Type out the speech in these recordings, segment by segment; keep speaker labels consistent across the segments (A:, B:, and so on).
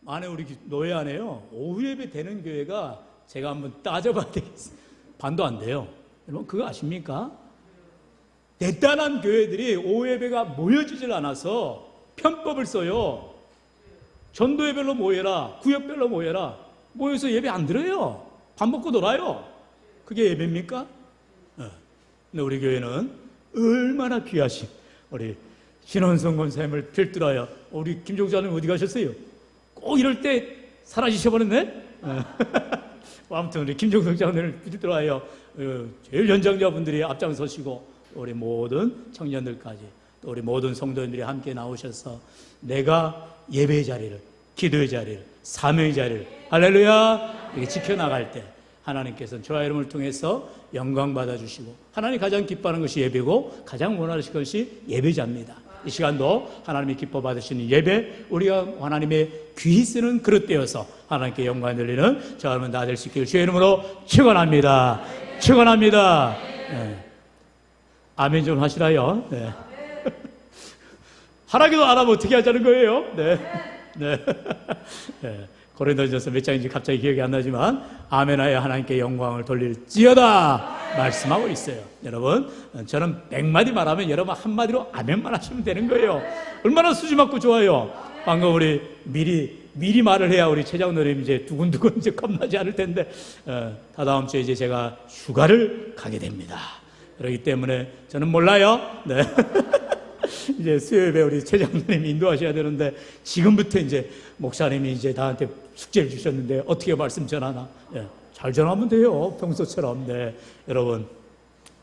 A: 안에 우리 노예 안에요. 오후 예배 되는 교회가 제가 한번 따져봐야 되겠어요. 반도 안 돼요. 여러분 그거 아십니까? 대단한 교회들이 오후 예배가 모여지질 않아서 편법을 써요. 전도회별로 모여라, 구역별로 모여라. 모여서 예배 안 들어요. 밥 먹고 놀아요. 그게 예배입니까? 근데 우리 교회는 얼마나 귀하신 우리 신원성 권사님을 필두하여 우리 김종자님 어디 가셨어요? 꼭 이럴 때 사라지셔버렸네? 아무튼 우리 김종성 장로를 필두하여 제일 연장자분들이 앞장서시고 우리 모든 청년들까지 또 우리 모든 성도님들이 함께 나오셔서 내가 예배의 자리를, 기도의 자리를, 사명의 자리를 할렐루야 이렇게 지켜나갈 때 하나님께서는 저와 여러분을 통해서 영광 받아주시고 하나님이 가장 기뻐하는 것이 예배고 가장 원하시는 것이 예배자입니다. 이 시간도 하나님이 기뻐 받으시는 예배, 우리가 하나님의 귀히 쓰는 그릇 되어서 하나님께 영광을 돌리는 저와 여러분 다 될 수 있기를 주의 이름으로 축원합니다. 축원합니다. 네. 아멘 좀 하시라요. 네. 하라기도 안 하면 어떻게 하자는 거예요? 네. 네. 네. 고린도전서 몇 장인지 갑자기 기억이 안 나지만 아멘하여 하나님께 영광을 돌릴지어다 말씀하고 있어요. 여러분 저는 100마디 말하면 여러분 한마디로 아멘만 하시면 되는 거예요. 얼마나 수지 맞고 좋아요. 방금 우리 미리 말을 해야 우리 최장로님 이제 두근두근 이제 겁나지 않을 텐데 다다음 주에 이제 제가 휴가를 가게 됩니다. 그렇기 때문에 저는 몰라요. 네. 이제 수요일에 우리 최장로님이 인도하셔야 되는데 지금부터 이제 목사님이 이제 나한테 숙제를 주셨는데 어떻게 말씀 전하나? 네, 잘 전하면 돼요. 평소처럼. 네, 여러분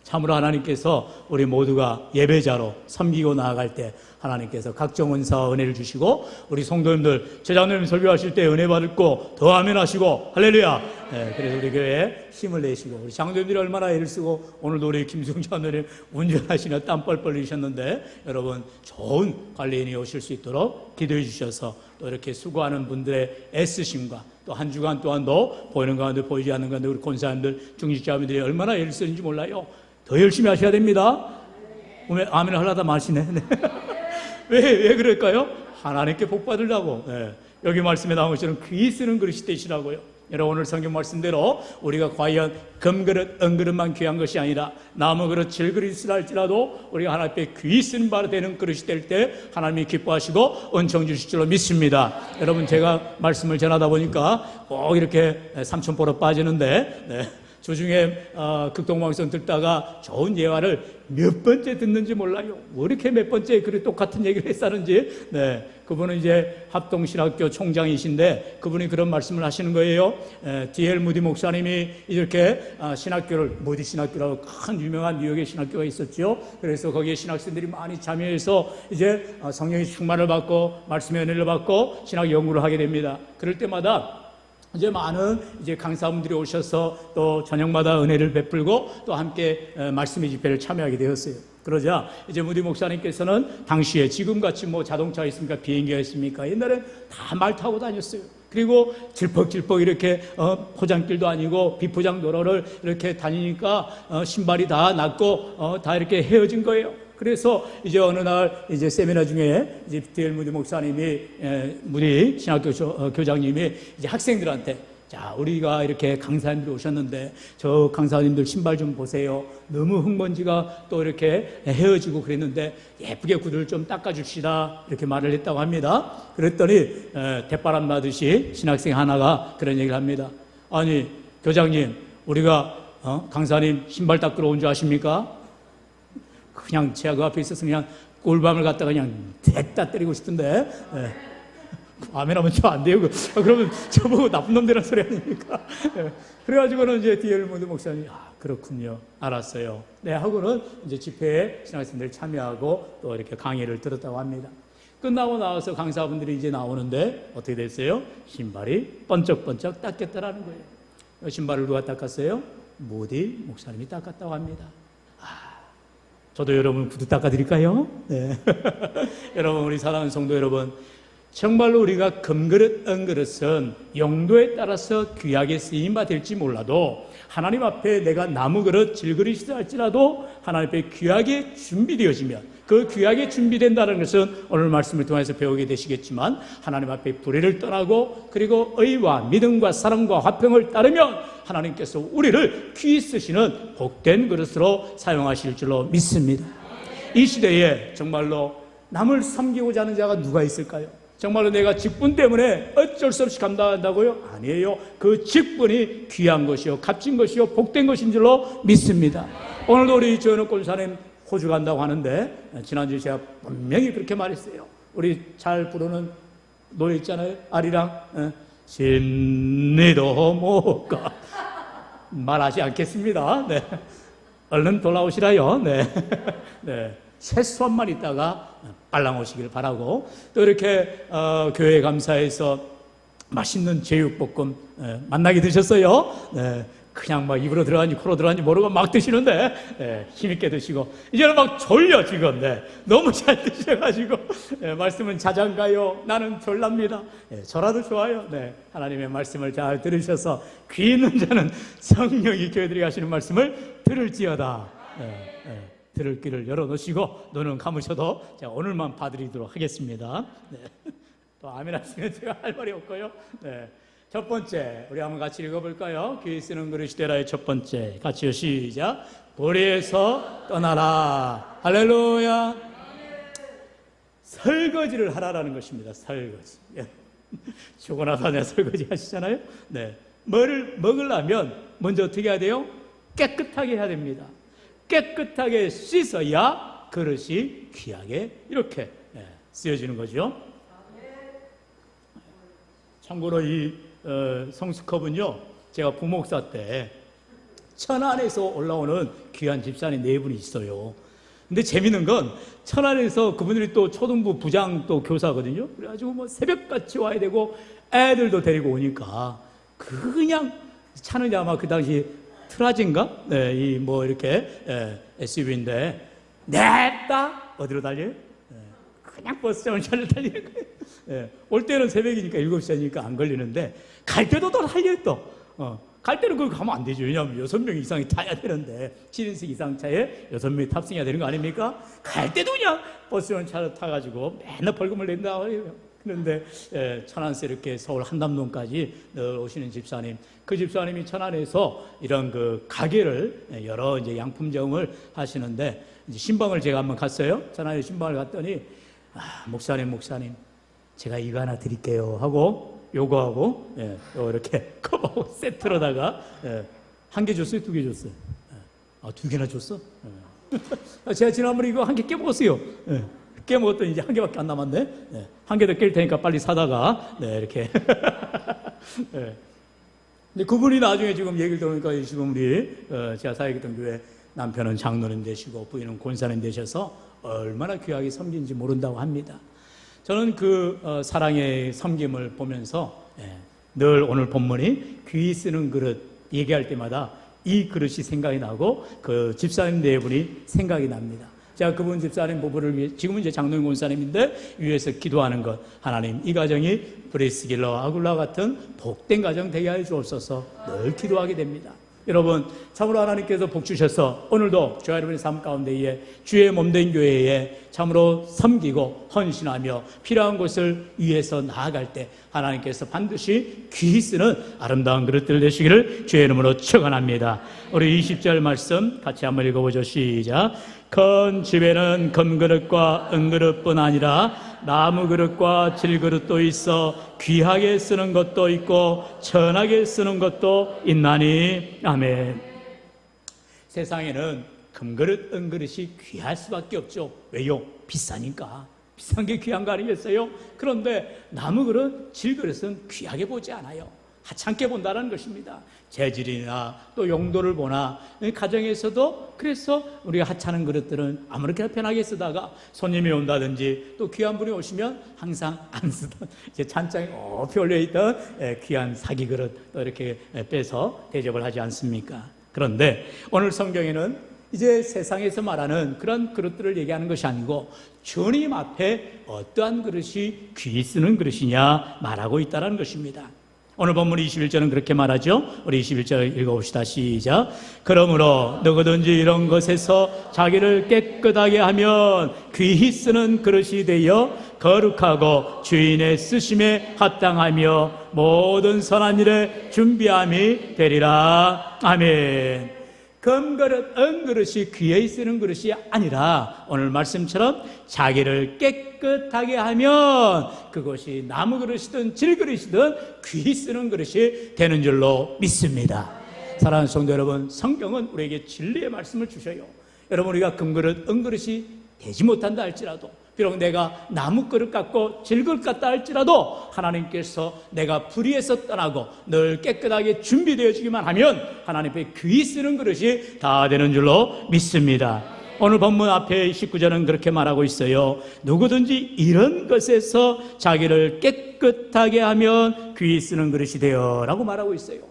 A: 참으로 하나님께서 우리 모두가 예배자로 섬기고 나아갈 때 하나님께서 각종 은사와 은혜를 주시고 우리 성도님들 제장로님 설교하실 때 은혜 받고 더 아멘 하시고 할렐루야. 네, 그래서 우리 교회에 힘을 내시고 우리 장로님들이 얼마나 애를 쓰고 오늘도 우리 김승 장로님 운전하시며 땀 뻘뻘 흘리셨는데 여러분 좋은 관리인이 오실 수 있도록 기도해 주셔서 또 이렇게 수고하는 분들의 애쓰심과 또 한 주간 또한도 보이는 가운데 보이지 않는 가운데 우리 권사님들 중직자분들이 얼마나 애를 쓰는지 몰라요. 더 열심히 하셔야 됩니다. 아멘을 하려다 마시네. 네. 왜 그럴까요? 하나님께 복 받으려고. 네. 여기 말씀에 나온 것처럼 귀히 쓰는 그릇이 되시라고요. 여러분 오늘 성경 말씀대로 우리가 과연 금그릇, 은그릇만 귀한 것이 아니라 나무 그릇, 질그릇이라 할지라도 우리가 하나님 앞에 귀히 쓴 바로 되는 그릇이 될 때 하나님이 기뻐하시고 은총 주실 줄로 믿습니다. 여러분 제가 말씀을 전하다 보니까 꼭 이렇게 삼천포로 빠지는데 네. 주중에 극동방송 듣다가 좋은 예화를 몇 번째 듣는지 몰라요. 왜 이렇게 몇 번째 그렇게 똑같은 얘기를 했다는지. 네, 그분은 이제 합동신학교 총장이신데 그분이 그런 말씀을 하시는 거예요. D.L. 무디 목사님이 이렇게 신학교를 무디 신학교라고 큰 유명한 뉴욕의 신학교가 있었죠. 그래서 거기에 신학생들이 많이 참여해서 이제 성령의 충만을 받고 말씀의 은혜를 받고 신학 연구를 하게 됩니다. 그럴 때마다 이제 많은 이제 강사분들이 오셔서 또 저녁마다 은혜를 베풀고 또 함께 말씀의 집회를 참여하게 되었어요. 그러자 이제 무디 목사님께서는 당시에 지금같이 뭐 자동차가 있습니까? 비행기가 있습니까? 옛날에 다 말 타고 다녔어요. 그리고 질퍽질퍽 이렇게 포장길도 아니고 비포장 도로를 이렇게 다니니까 신발이 다 났고 다 이렇게 헤어진 거예요. 그래서 이제 어느 날 이제 세미나 중에 이제 D.L. 무디 목사님이 무디 신학교 교장님이 이제 학생들한테 자 우리가 이렇게 강사님들이 오셨는데 저 강사님들 신발 좀 보세요. 너무 흙먼지가 또 이렇게 헤어지고 그랬는데 예쁘게 구두를 좀 닦아줍시다 이렇게 말을 했다고 합니다. 그랬더니 대바람 나듯이 신학생 하나가 그런 얘기를 합니다. 아니 교장님 우리가 강사님 신발 닦으러 온 줄 아십니까? 그냥 제가 그 앞에 있어서 그냥 꿀밤을 갖다가 그냥 됐다 때리고 싶은데 아멘하면 저 안 돼요. 그러면 저보고 나쁜 놈들이란 소리 아닙니까? 그래가지고는 이제 D.L. 무디 목사님이 그렇군요. 알았어요. 네 하고는 이제 집회에 신학생들 참여하고 또 이렇게 강의를 들었다고 합니다. 끝나고 나와서 강사분들이 이제 나오는데 어떻게 됐어요? 신발이 번쩍번쩍 닦였다라는 거예요. 신발을 누가 닦았어요? 무디 목사님이 닦았다고 합니다. 저도 여러분 구두 닦아드릴까요? 네. 여러분 우리 사랑하는 성도 여러분 정말로 우리가 금그릇, 은그릇은 용도에 따라서 귀하게 쓰임바 될지 몰라도 하나님 앞에 내가 나무그릇, 질그릇이다 할지라도 하나님 앞에 귀하게 준비되어지면, 그 귀하게 준비된다는 것은 오늘 말씀을 통해서 배우게 되시겠지만 하나님 앞에 불의를 떠나고 그리고 의와 믿음과 사랑과 화평을 따르면 하나님께서 우리를 귀히 쓰시는 복된 그릇으로 사용하실 줄로 믿습니다. 이 시대에 정말로 남을 섬기고자 하는 자가 누가 있을까요? 정말로 내가 직분 때문에 어쩔 수 없이 감당한다고요? 아니에요. 그 직분이 귀한 것이요, 값진 것이요, 복된 것인 줄로 믿습니다. 오늘도 우리 조현욱 권사님 호주 간다고 하는데 지난주에 제가 분명히 그렇게 말했어요. 우리 잘 부르는 노래 있잖아요. 아리랑 심리도 못 가. 말하지 않겠습니다. 네. 얼른 돌아오시라요. 네. 네. 최소한만 있다가 빨랑 오시길 바라고, 또 이렇게 교회 감사에서 맛있는 제육볶음 만나게 드셨어요. 네. 그냥 막 입으로 들어가는지 코로 들어가는지 모르고 막 드시는데 네, 힘있게 드시고 이제는 막 졸려 지금. 네, 너무 잘 드셔가지고 네, 말씀은 자장가요, 나는 졸랍니다. 네, 저라도 좋아요. 네, 하나님의 말씀을 잘 들으셔서 귀 있는 자는 성령이 교회들이 하시는 말씀을 들을지어다. 네, 네, 들을 귀를 열어놓으시고 눈은 감으셔도 제가 오늘만 봐드리도록 하겠습니다. 네. 또 아멘 하시면 제가 할 말이 없고요. 네. 첫 번째, 우리 한번 같이 읽어볼까요? 귀 쓰는 그릇이 되라의 첫 번째, 같이요, 시작. 불의에서 떠나라. 할렐루야. 설거지를 하라라는 것입니다. 설거지. 죽고 나서 그냥 설거지 하시잖아요. 네. 뭐를 먹으려면 먼저 어떻게 해야 돼요? 깨끗하게 해야 됩니다. 깨끗하게 씻어야 그릇이 귀하게 이렇게 쓰여지는 거죠. 참고로 이 성수컵은요, 제가 부목사 때 천안에서 올라오는 귀한 집사님 네 분이 있어요. 근데 재밌는 건 천안에서 그분들이 또 초등부 부장 또 교사거든요. 그래가지고 뭐 새벽같이 와야 되고 애들도 데리고 오니까 그냥 차는 아마 그 당시 트라진가? 네, 이 뭐 이렇게 SUV인데 냅다 어디로 달려요? 그냥 버스장을 잘려 달리는 거예요. 올 때는 새벽이니까 7시니까 안 걸리는데 갈 때도 또 달려요 또. 갈 때는 거기 가면 안 되죠. 왜냐하면 6명 이상이 타야 되는데 7인승 이상 차에 6명이 탑승해야 되는 거 아닙니까? 갈 때도 그냥 버스용 차를 타가지고 맨날 벌금을 낸다. 그런데 천안에서 이렇게 서울 한남동까지 늘 오시는 집사님, 그 집사님이 천안에서 이런 그 가게를 여러 이제 양품점을 하시는데 이제 신방을 제가 한번 갔어요. 천안에 신방을 갔더니 목사님 제가 이거 하나 드릴게요 하고 요거하고 이렇게 컵하고 세트로다가 한 개 줬어요, 두 개 줬어요? 두 개나 줬어? 제가 지난번에 이거 한 개 깨먹었어요. 깨먹었더니 이제 한 개밖에 안 남았네. 한 개 더 깰 테니까 빨리 사다가 이렇게. 근데 그분이 나중에 지금 얘기를 들으니까 지금 우리 제가 사역했던 교회 남편은 장로님 되시고 부인은 권사님 되셔서 얼마나 귀하게 섬긴지 모른다고 합니다. 저는 그 사랑의 섬김을 보면서 늘 오늘 본문이 귀 쓰는 그릇 얘기할 때마다 이 그릇이 생각이 나고 그 집사님 네 분이 생각이 납니다. 제가 그분 집사님 부부를 위해, 지금은 이제 장로님 권사님인데 위해서 기도하는 것, 하나님 이 가정이 브리스길러 아굴라 같은 복된 가정 되게 해 주옵소서 늘 기도하게 됩니다. 여러분, 참으로 하나님께서 복 주셔서 오늘도 저와 여러분의 삶 가운데에 주의 몸된 교회에 참으로 섬기고 헌신하며 필요한 곳을 위해서 나아갈 때 하나님께서 반드시 귀히 쓰는 아름다운 그릇들 되시기를 주의 이름으로 축원합니다. 우리 20절 말씀 같이 한번 읽어보죠. 시작. 큰 집에는 금그릇과 은그릇뿐 아니라 나무 그릇과 질그릇도 있어 귀하게 쓰는 것도 있고 천하게 쓰는 것도 있나니. 아멘. 세상에는 금그릇, 은그릇이 귀할 수밖에 없죠. 왜요? 비싸니까. 비싼 게 귀한 거 아니겠어요? 그런데 나무 그릇, 질그릇은 귀하게 보지 않아요. 하찮게 본다는 것입니다. 재질이나 또 용도를 보나 가정에서도 그래서 우리가 하찮은 그릇들은 아무렇게나 편하게 쓰다가 손님이 온다든지 또 귀한 분이 오시면 항상 안 쓰던 이제 찬장에 높이 올려있던 귀한 사기 그릇 또 이렇게 빼서 대접을 하지 않습니까? 그런데 오늘 성경에는 이제 세상에서 말하는 그런 그릇들을 얘기하는 것이 아니고 주님 앞에 어떠한 그릇이 귀 쓰는 그릇이냐 말하고 있다는 것입니다. 오늘 본문 21절은 그렇게 말하죠. 우리 21절 읽어봅시다. 시작. 그러므로 누구든지 이런 것에서 자기를 깨끗하게 하면 귀히 쓰는 그릇이 되어 거룩하고 주인의 쓰심에 합당하며 모든 선한 일에 준비함이 되리라. 아멘. 금그릇, 은그릇이 귀에 쓰는 그릇이 아니라 오늘 말씀처럼 자기를 깨끗하게 하면 그것이 나무 그릇이든 질그릇이든 귀 쓰는 그릇이 되는 줄로 믿습니다. 사랑하는 성도 여러분, 성경은 우리에게 진리의 말씀을 주셔요. 여러분, 우리가 금그릇, 은그릇이 되지 못한다 할지라도, 비록 내가 나무 그릇 같고 질그릇 같다 할지라도 하나님께서 내가 불의에서 떠나고 늘 깨끗하게 준비되어지기만 하면 하나님 앞에 귀 쓰는 그릇이 다 되는 줄로 믿습니다. 오늘 본문 앞에 19절은 그렇게 말하고 있어요. 누구든지 이런 것에서 자기를 깨끗하게 하면 귀 쓰는 그릇이 되어 라고 말하고 있어요.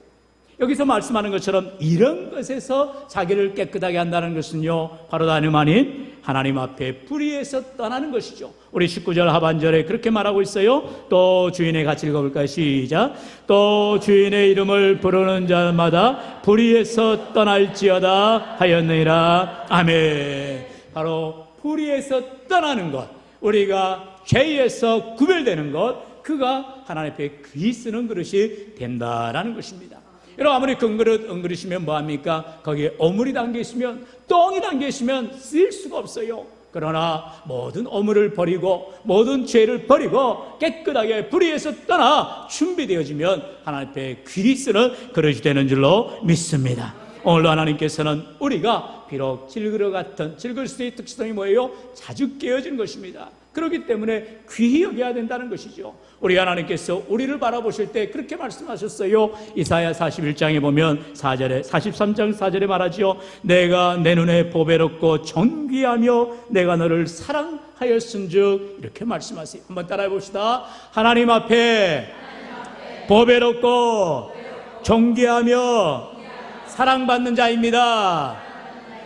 A: 여기서 말씀하는 것처럼 이런 것에서 자기를 깨끗하게 한다는 것은요, 바로 다름 아닌 하나님 앞에 불의에서 떠나는 것이죠. 우리 19절 하반절에 그렇게 말하고 있어요. 또 주인의 같이 읽어볼까요? 시작. 또 주인의 이름을 부르는 자마다 불의에서 떠날지어다 하였느니라. 아멘. 바로 불의에서 떠나는 것, 우리가 죄에서 구별되는 것, 그가 하나님 앞에 귀 쓰는 그릇이 된다라는 것입니다. 여러분, 아무리 금그릇, 은그릇이면 뭐합니까? 거기에 어물이 담겨있으면, 똥이 담겨있으면 쓸 수가 없어요. 그러나 모든 어물을 버리고 모든 죄를 버리고 깨끗하게 불의에서 떠나 준비되어지면 하나님 앞에 귀히 쓰는 그릇이 되는 줄로 믿습니다. 오늘도 하나님께서는 우리가 비록 질그릇 같은, 질그릇의 특성이 뭐예요? 자주 깨어지는 것입니다. 그렇기 때문에 귀히 여겨야 된다는 것이죠. 우리 하나님께서 우리를 바라보실 때 그렇게 말씀하셨어요. 이사야 41장에 보면 4절에, 43장 4절에 말하지요. 내가 내 눈에 보배롭고 존귀하며 내가 너를 사랑하였은즉, 이렇게 말씀하세요. 한번 따라해 봅시다. 하나님 앞에 보배롭고 존귀하며 사랑받는 자입니다.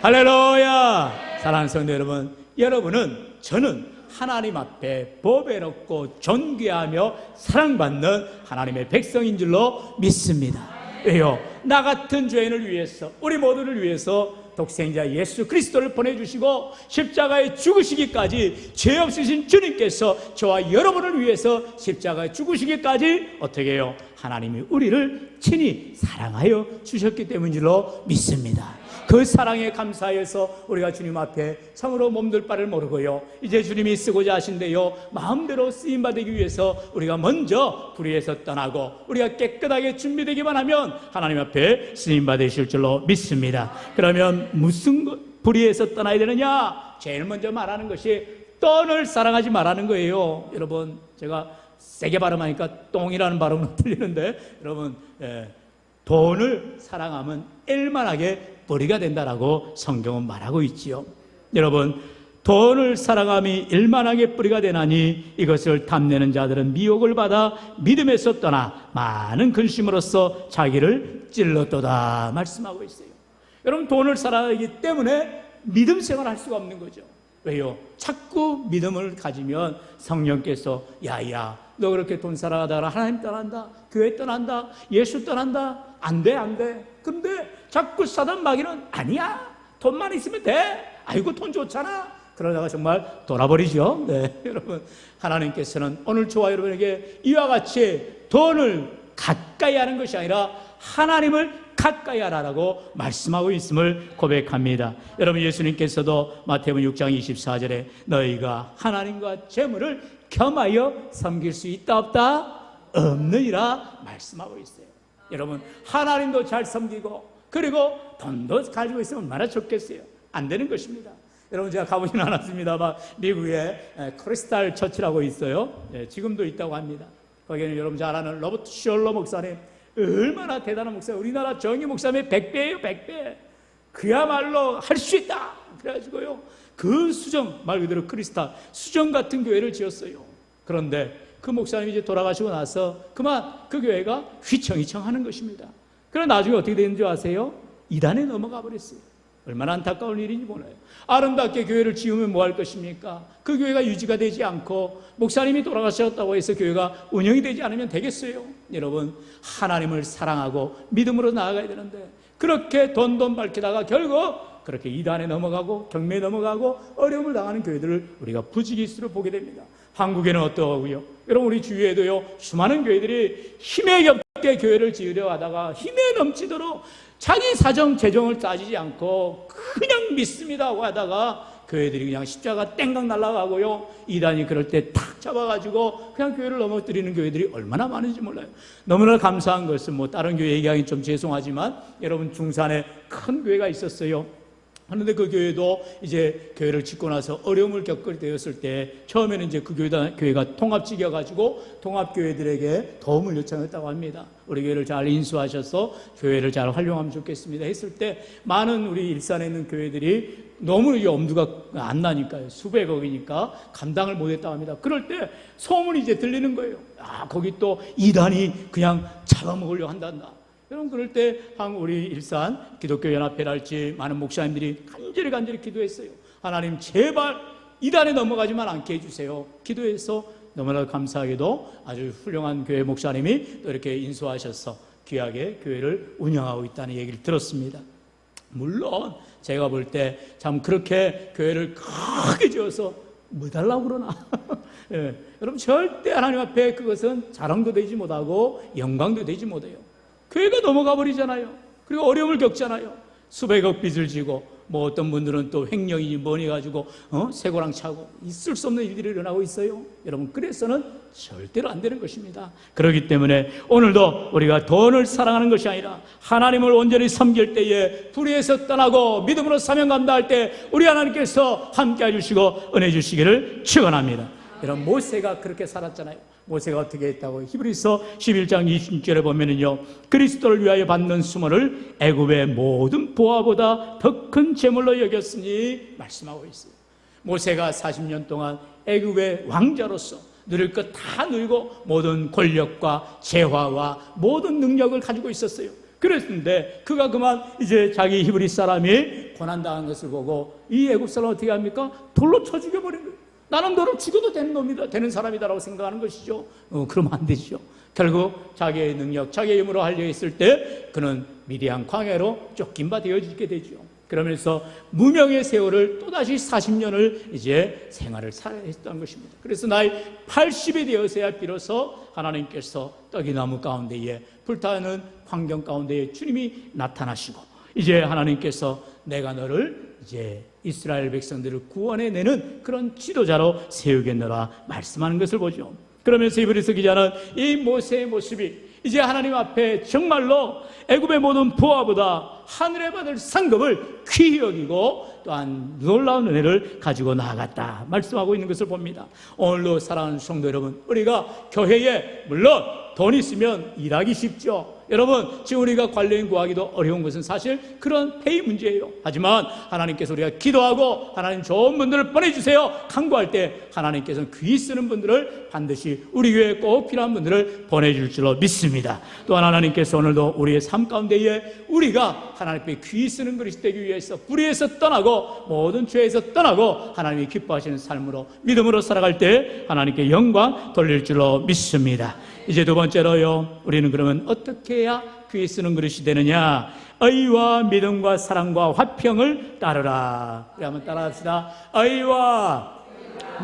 A: 할렐루야. 사랑하는 성도 여러분, 여러분은, 저는 하나님 앞에 보배롭고 존귀하며 사랑받는 하나님의 백성인 줄로 믿습니다. 왜요? 나 같은 죄인을 위해서, 우리 모두를 위해서 독생자 예수 그리스도를 보내주시고 십자가에 죽으시기까지, 죄 없으신 주님께서 저와 여러분을 위해서 십자가에 죽으시기까지 어떻게 해요? 하나님이 우리를 친히 사랑하여 주셨기 때문인 줄로 믿습니다. 그 사랑에 감사해서 우리가 주님 앞에 성으로 몸둘 바를 모르고요, 이제 주님이 쓰고자 하신대요, 마음대로 쓰임받기 위해서 우리가 먼저 불의에서 떠나고 우리가 깨끗하게 준비되기만 하면 하나님 앞에 쓰임받으실 줄로 믿습니다. 그러면 무슨 불의에서 떠나야 되느냐? 제일 먼저 말하는 것이 똥을 사랑하지 말라는 거예요. 여러분, 제가 세게 발음하니까 똥이라는 발음은 들리는데, 여러분, 돈을 사랑하면 일만하게 벌이가 된다라고 성경은 말하고 있지요. 여러분, 돈을 사랑함이 일만하게 뿌리가 되나니 이것을 탐내는 자들은 미혹을 받아 믿음에서 떠나 많은 근심으로써 자기를 찔렀도다 말씀하고 있어요. 여러분, 돈을 사랑하기 때문에 믿음 생활을 할 수가 없는 거죠. 왜요? 자꾸 믿음을 가지면 성령께서 야야, 너 그렇게 돈 사랑하다가 하나님 떠난다, 교회 떠난다, 예수 떠난다, 안 돼, 안 돼. 근데 자꾸 사단 마귀는 아니야, 돈만 있으면 돼, 아이고 돈 좋잖아, 그러다가 정말 돌아버리죠. 네, 여러분, 하나님께서는 오늘 저와 여러분에게 이와 같이 돈을 가까이 하는 것이 아니라 하나님을 가까이 하라고 말씀하고 있음을 고백합니다. 여러분, 예수님께서도 마태복음 6장 24절에 너희가 하나님과 재물을 겸하여 섬길 수 있다 없다? 없느니라 말씀하고 있어요. 여러분, 하나님도 잘 섬기고 그리고 돈도 가지고 있으면 얼마나 좋겠어요. 안 되는 것입니다. 여러분, 제가 가보지는 않았습니다만 미국에 크리스탈 처치라고 있어요. 지금도 있다고 합니다. 거기는 여러분 잘 아는 로버트 셜러 목사님, 얼마나 대단한 목사예요. 우리나라 정의 목사님의 100배예요, 100배. 그야말로 할 수 있다 그래가지고요, 그 수정, 말 그대로 크리스탈 수정 같은 교회를 지었어요. 그런데 그 목사님이 이제 돌아가시고 나서 그만 그 교회가 휘청휘청 하는 것입니다. 그럼 나중에 어떻게 되는 줄 아세요? 이단에 넘어가 버렸어요. 얼마나 안타까운 일인지 몰라요. 아름답게 교회를 지으면 뭐 할 것입니까? 그 교회가 유지가 되지 않고 목사님이 돌아가셨다고 해서 교회가 운영이 되지 않으면 되겠어요? 여러분, 하나님을 사랑하고 믿음으로 나아가야 되는데 그렇게 돈돈 밝히다가 결국 그렇게 이단에 넘어가고 경매에 넘어가고 어려움을 당하는 교회들을 우리가 부지기수로 보게 됩니다. 한국에는 어떠하고요? 여러분, 우리 주위에도요, 수많은 교회들이 힘에 겹게 교회를 지으려 하다가 힘에 넘치도록 자기 사정, 재정을 따지지 않고 그냥 믿습니다 하고 하다가 교회들이 그냥 십자가 땡강 날아가고요, 이단이 그럴 때 탁 잡아가지고 그냥 교회를 넘어뜨리는 교회들이 얼마나 많은지 몰라요. 너무나 감사한 것은 뭐 다른 교회 얘기하기 좀 죄송하지만 여러분, 중산에 큰 교회가 있었어요. 하는데 그 교회도 이제 교회를 짓고 나서 어려움을 겪을 때였을 때 처음에는 이제 그 교회가 통합지겨가지고 통합교회들에게 도움을 요청했다고 합니다. 우리 교회를 잘 인수하셔서 교회를 잘 활용하면 좋겠습니다 했을 때 많은 우리 일산에 있는 교회들이 너무 이 엄두가 안 나니까요, 수백억이니까 감당을 못했다고 합니다. 그럴 때 소문이 이제 들리는 거예요. 아, 거기 또 이단이 그냥 잡아먹으려고 한단다. 여러분, 그럴 때 우리 일산 기독교연합회랄지 많은 목사님들이 간절히 기도했어요. 하나님, 제발 이단에 넘어가지만 않게 해주세요. 기도해서 너무나 감사하게도 아주 훌륭한 교회 목사님이 또 이렇게 인수하셔서 귀하게 교회를 운영하고 있다는 얘기를 들었습니다. 물론 제가 볼 때 참 그렇게 교회를 크게 지어서 뭐 달라고 그러나 예, 여러분, 절대 하나님 앞에 그것은 자랑도 되지 못하고 영광도 되지 못해요. 교회가 넘어가 버리잖아요. 그리고 어려움을 겪잖아요. 수백억 빚을 지고 뭐 어떤 분들은 또 횡령이니 뭐니 가지고 쇠고랑 차고 있을 수 없는 일들이 일어나고 있어요. 여러분, 그래서는 절대로 안 되는 것입니다. 그렇기 때문에 오늘도 우리가 돈을 사랑하는 것이 아니라 하나님을 온전히 섬길 때에 불의에서 떠나고 믿음으로 사명 감당할 때 우리 하나님께서 함께 해주시고 은혜 주시기를 축원합니다. 여러분, 모세가 그렇게 살았잖아요. 모세가 어떻게 했다고? 히브리서 11장 26절에 보면은요, 그리스도를 위하여 받는 수모를 애굽의 모든 보화보다 더 큰 재물로 여겼으니 말씀하고 있어요. 모세가 40년 동안 애굽의 왕자로서 누릴 것 다 누리고 모든 권력과 재화와 모든 능력을 가지고 있었어요. 그랬는데 그가 그만 이제 자기 히브리 사람이 고난당한 것을 보고 이 애굽 사람 어떻게 합니까? 돌로 쳐 죽여버린 거예요. 나는 너로 죽어도 되는 놈이다, 되는 사람이다라고 생각하는 것이죠. 그러면 안 되죠. 결국 자기의 능력, 자기의 힘으로 하려 했을 때 그는 미디안 광야로 쫓긴 바 되어지게 되죠. 그러면서 무명의 세월을 또다시 40년을 이제 생활을 살아야 했던 것입니다. 그래서 나이 80이 되어서야 비로소 하나님께서 떡이나무 가운데에 불타는 환경 가운데에 주님이 나타나시고 이제 하나님께서 내가 너를 이제 이스라엘 백성들을 구원해내는 그런 지도자로 세우겠노라 말씀하는 것을 보죠. 그러면서 히브리서 기자는 이 모세의 모습이 이제 하나님 앞에 정말로 애굽의 모든 부하보다 하늘에 받을 상급을 귀히 여기고 또한 놀라운 은혜를 가지고 나아갔다 말씀하고 있는 것을 봅니다. 오늘도 사랑하는 성도 여러분, 우리가 교회에 물론 돈 있으면 일하기 쉽죠. 여러분, 지금 우리가 관리인 구하기도 어려운 것은 사실 그런 페이 문제예요. 하지만 하나님께서 우리가 기도하고 하나님 좋은 분들을 보내주세요 간구할 때 하나님께서는 귀히 쓰는 분들을 반드시 우리 교회에 꼭 필요한 분들을 보내줄 줄로 믿습니다. 또한 하나님께서 오늘도 우리의 삶 가운데에 우리가 하나님 앞에 귀히 쓰는 그릇이 되기 위해서 불의에서 떠나고 모든 죄에서 떠나고 하나님이 기뻐하시는 삶으로 믿음으로 살아갈 때 하나님께 영광 돌릴 줄로 믿습니다. 이제 두 번째로요, 우리는 그러면 어떻게 해야 귀히 쓰는 그릇이 되느냐? 의와 믿음과 사랑과 화평을 따르라. 우리 한번 따라합시다. 의와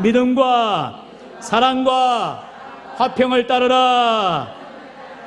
A: 믿음과 사랑과 화평을 따르라.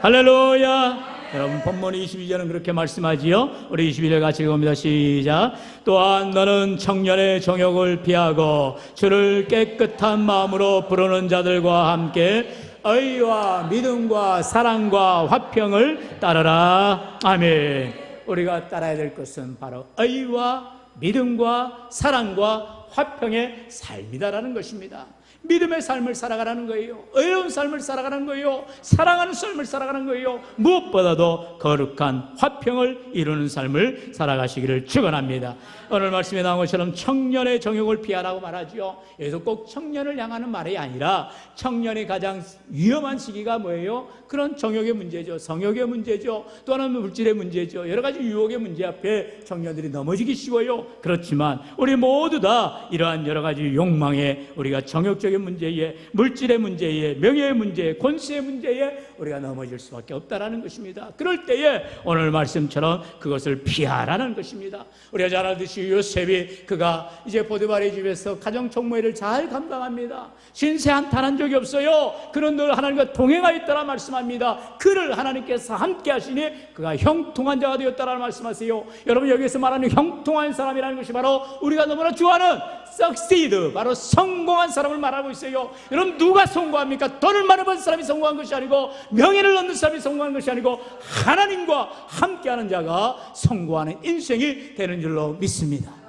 A: 할렐루야. 여러분, 본문 22절은 그렇게 말씀하지요. 우리 22절 같이 읽어봅니다. 시작. 또한 너는 청년의 정욕을 피하고 주를 깨끗한 마음으로 부르는 자들과 함께 의와 믿음과 사랑과 화평을 따르라. 아멘. 우리가 따라야 될 것은 바로 의와 믿음과 사랑과 화평의 삶이다라는 것입니다. 믿음의 삶을 살아가라는 거예요. 어려운 삶을 살아가는 거예요. 사랑하는 삶을 살아가는 거예요. 무엇보다도 거룩한 화평을 이루는 삶을 살아가시기를 축원합니다. 오늘 말씀에 나온 것처럼 청년의 정욕을 피하라고 말하죠. 여기서 꼭 청년을 향하는 말이 아니라 청년의 가장 위험한 시기가 뭐예요? 그런 정욕의 문제죠. 성욕의 문제죠. 또 하나는 물질의 문제죠. 여러 가지 유혹의 문제 앞에 청년들이 넘어지기 쉬워요. 그렇지만 우리 모두 다 이러한 여러 가지 욕망에, 우리가 정욕적인 문제에, 물질의 문제에, 명예의 문제에, 권세의 문제에 우리가 넘어질 수밖에 없다라는 것입니다. 그럴 때에 오늘 말씀처럼 그것을 피하라는 것입니다. 우리가 잘 알듯이 요셉이 그가 이제 보디발의 집에서 가정 총무회를 잘 감당합니다. 신세 한탄한 적이 없어요. 그는 늘 하나님과 동행하였다라 말씀합니다. 그를 하나님께서 함께 하시니 그가 형통한 자가 되었다라는 말씀하세요. 여러분, 여기서 말하는 형통한 사람이라는 것이 바로 우리가 너무나 좋아하는 succeed, 바로 성공한 사람을 말하고 있어요. 여러분, 누가 성공합니까? 돈을 많이 번 사람이 성공한 것이 아니고, 명예를 얻는 사람이 성공한 것이 아니고, 하나님과 함께하는 자가 성공하는 인생이 되는 줄로 믿습니다.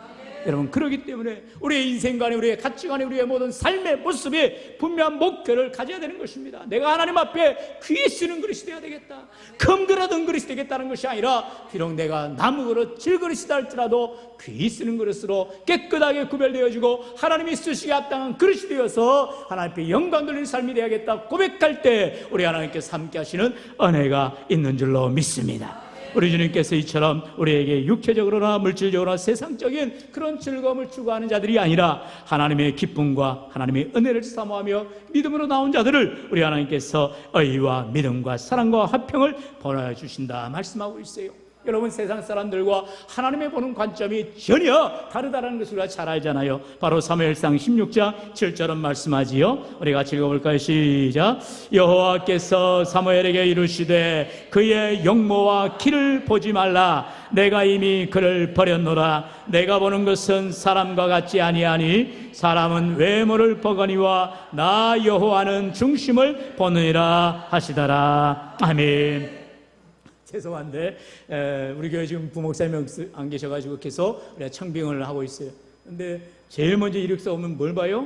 A: 여러분, 그렇기 때문에 우리의 인생관에, 우리의 가치관에, 우리의 모든 삶의 모습이 분명한 목표를 가져야 되는 것입니다. 내가 하나님 앞에 귀 쓰는 그릇이 되어야 되겠다, 금그릇 은그릇이 되겠다는 것이 아니라, 비록 내가 나무 그릇, 질그릇이다 할지라도 귀 쓰는 그릇으로 깨끗하게 구별되어지고 하나님이 쓰시기에 합당한 그릇이 되어서 하나님 앞에 영광 돌리는 삶이 되어야겠다 고백할 때 우리 하나님께서 함께 하시는 은혜가 있는 줄로 믿습니다. 우리 주님께서 이처럼 우리에게 육체적으로나 물질적으로나 세상적인 그런 즐거움을 추구하는 자들이 아니라 하나님의 기쁨과 하나님의 은혜를 사모하며 믿음으로 나온 자들을 우리 하나님께서 의와 믿음과 사랑과 화평을 보내주신다 말씀하고 있어요. 여러분, 세상 사람들과 하나님의 보는 관점이 전혀 다르다는 것을 우리가 잘 알잖아요. 바로 사무엘상 16장 7절은 말씀하지요. 우리 같이 읽어볼까요? 시작. 여호와께서 사무엘에게 이르시되 그의 용모와 키를 보지 말라. 내가 이미 그를 버렸노라. 내가 보는 것은 사람과 같지 아니하니 사람은 외모를 보거니와 나 여호와는 중심을 보느니라 하시더라. 아멘. 죄송한데 우리 교회 지금 부목사님 안 계셔가지고 계속 우리가 청빙을 하고 있어요. 근데 제일 먼저 이력서 오면 뭘 봐요?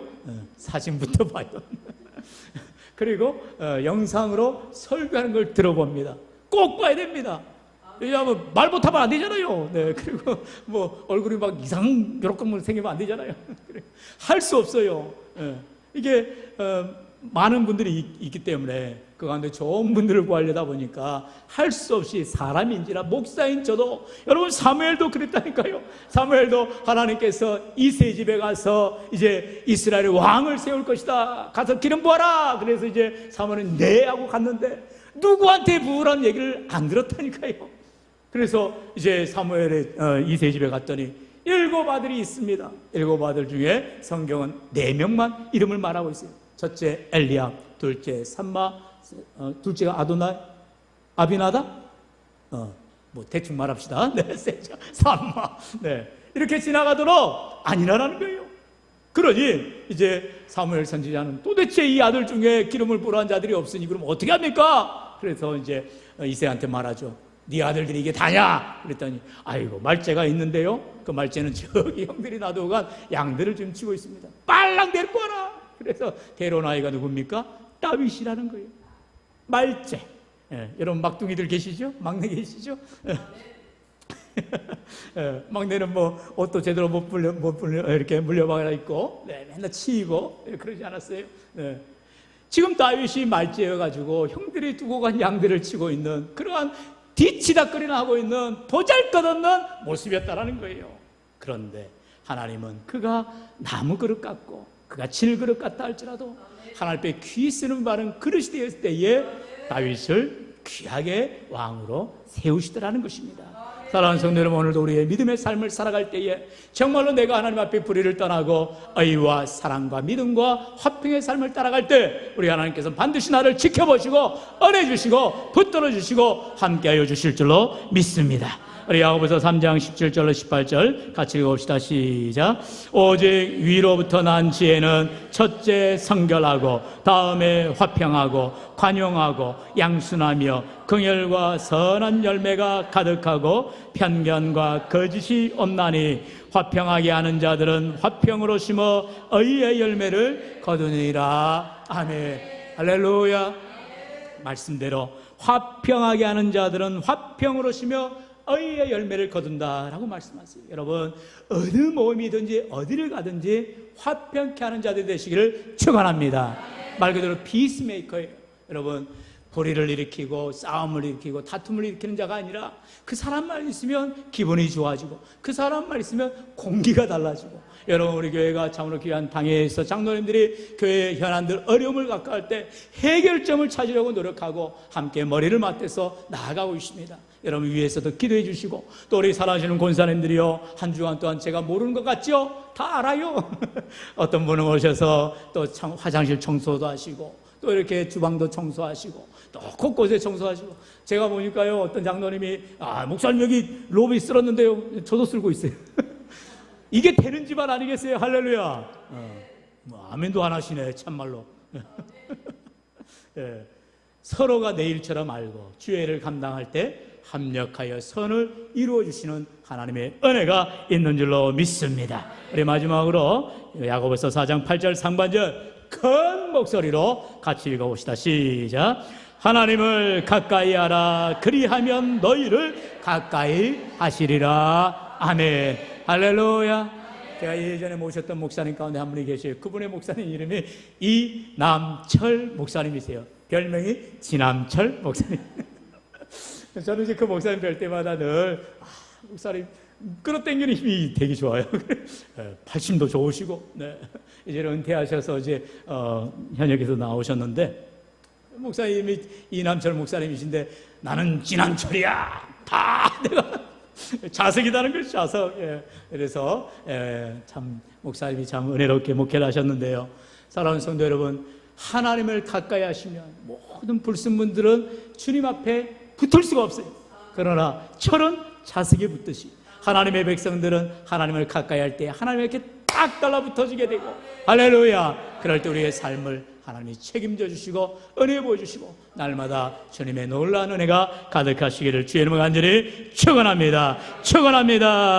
A: 사진부터 봐요. 그리고 영상으로 설교하는 걸 들어봅니다. 꼭 봐야 됩니다. 왜냐하면 말 못하면 안 되잖아요. 네, 그리고 뭐 얼굴이 막 이상 요렇게 생기면 안 되잖아요. 할 수 없어요. 이게 많은 분들이 있기 때문에 그 가운데 좋은 분들을 구하려다 보니까 할 수 없이 사람인지라 목사인 저도, 여러분 사무엘도 그랬다니까요. 사무엘도 하나님께서 이세 집에 가서 이제 이스라엘의 왕을 세울 것이다, 가서 기름 부어라. 그래서 이제 사무엘은 네 하고 갔는데 누구한테 부으라는 얘기를 안 들었다니까요. 그래서 이제 사무엘의 이세 집에 갔더니 7 아들이 있습니다. 7 아들 중에 성경은 4명만 이름을 말하고 있어요. 첫째 엘리압, 둘째 삼마, 둘째가 아도나이, 아비나다? 뭐 대충 말합시다. 네, 삼마. 네, 이렇게 지나가도록 아니라는 거예요. 그러니 이제 사무엘 선지자는 도대체 이 아들 중에 기름을 부어한 자들이 없으니 그럼 어떻게 합니까? 그래서 이제 이새한테 말하죠. 네 아들들이 이게 다냐? 그랬더니 아이고 말째가 있는데요. 그 말째는 저기 형들이 놔두고 간 양들을 지금 치고 있습니다. 빨랑 데리고 와라. 그래서 데려온 아이가 누굽니까? 다윗이라는 거예요. 말째. 여러분 막둥이들 계시죠? 막내 계시죠? 막내는 뭐 옷도 제대로 못 불려 이렇게 물려박아 있고, 맨날 치이고 그러지 않았어요? 지금 다윗이 말째여가지고 형들이 두고 간 양들을 치고 있는 그러한 뒤치다거리나 하고 있는 보잘것없는 모습이었다라는 거예요. 그런데 하나님은 그가 나무 그릇 같고 그가 질그릇 같다 할지라도 하나님 앞에 귀 쓰는 바른 그릇이 되었을 때에 다윗을 귀하게 왕으로 세우시더라는 것입니다. 사랑하는 성도 여러분, 오늘도 우리의 믿음의 삶을 살아갈 때에 정말로 내가 하나님 앞에 불의를 떠나고 의와 사랑과 믿음과 화평의 삶을 따라갈 때 우리 하나님께서 반드시 나를 지켜보시고 은혜 주시고 붙들어 주시고 함께하여 주실 줄로 믿습니다. 우리 야고보서 3장 17절로 18절 같이 읽어봅시다. 시작. 오직 위로부터 난 지혜는 첫째 성결하고 다음에 화평하고 관용하고 양순하며 긍휼과 선한 열매가 가득하고 편견과 거짓이 없나니 화평하게 하는 자들은 화평으로 심어 의의 열매를 거두니라. 아멘. 할렐루야. 말씀대로 화평하게 하는 자들은 화평으로 심어 의의 열매를 거둔다라고 말씀하세요. 여러분, 어느 모임이든지 어디를 가든지 화평케 하는 자들이 되시기를 축원합니다. 말 그대로 피스메이커예요. 여러분, 불의를 일으키고 싸움을 일으키고 다툼을 일으키는 자가 아니라 그 사람만 있으면 기분이 좋아지고 그 사람만 있으면 공기가 달라지고, 여러분, 우리 교회가 참으로 귀한 당회에서 장로님들이 교회 현안들 어려움을 갖고 할 때 해결점을 찾으려고 노력하고 함께 머리를 맞대서 나아가고 있습니다. 여러분, 위에서도 기도해 주시고, 또 우리 사랑하시는 권사님들이요, 한 주간 동안 제가 모르는 것 같죠? 다 알아요. 어떤 분은 오셔서 또 화장실 청소도 하시고 또 이렇게 주방도 청소하시고 또 곳곳에 청소하시고, 제가 보니까요, 어떤 장로님이 목사님 여기 로비 쓸었는데요, 저도 쓸고 있어요. 이게 되는 집안 아니겠어요? 할렐루야. 아멘도 안 하시네, 참말로. 예, 서로가 내 일처럼 알고 주의를 감당할 때 합력하여 선을 이루어 주시는 하나님의 은혜가 있는 줄로 믿습니다. 우리 마지막으로 야고보서 4장 8절 상반절 큰 목소리로 같이 읽어봅시다. 시작. 하나님을 가까이 하라. 그리하면 너희를 가까이 하시리라. 아멘. 할렐루야. 제가 예전에 모셨던 목사님 가운데 한 분이 계세요. 그분의 목사님 이름이 이남철 목사님이세요. 별명이 지남철 목사님. 저는 이제 그 목사님 뵐 때마다 늘 목사님 끌어당기는 힘이 되게 좋아요. 발심도 좋으시고, 네. 이제 은퇴하셔서 이제 현역에서 나오셨는데, 목사님이 이남철 목사님이신데 나는 지남철이야. 다 내가 자석이라는 거죠, 자석. 예. 그래서 참 목사님이 참 은혜롭게 목회를 하셨는데요. 사랑하는 성도 여러분, 하나님을 가까이 하시면 모든 불순분들은 주님 앞에 붙을 수가 없어요. 그러나 철은 자석에 붙듯이 하나님의 백성들은 하나님을 가까이 할 때 하나님에게 딱 달라붙어지게 되고, 할렐루야. 그럴 때 우리의 삶을 하나님이 책임져 주시고 은혜 보여주시고 날마다 주님의 놀라운 은혜가 가득하시기를 주의 이름으로 간절히 축원합니다. 축원합니다.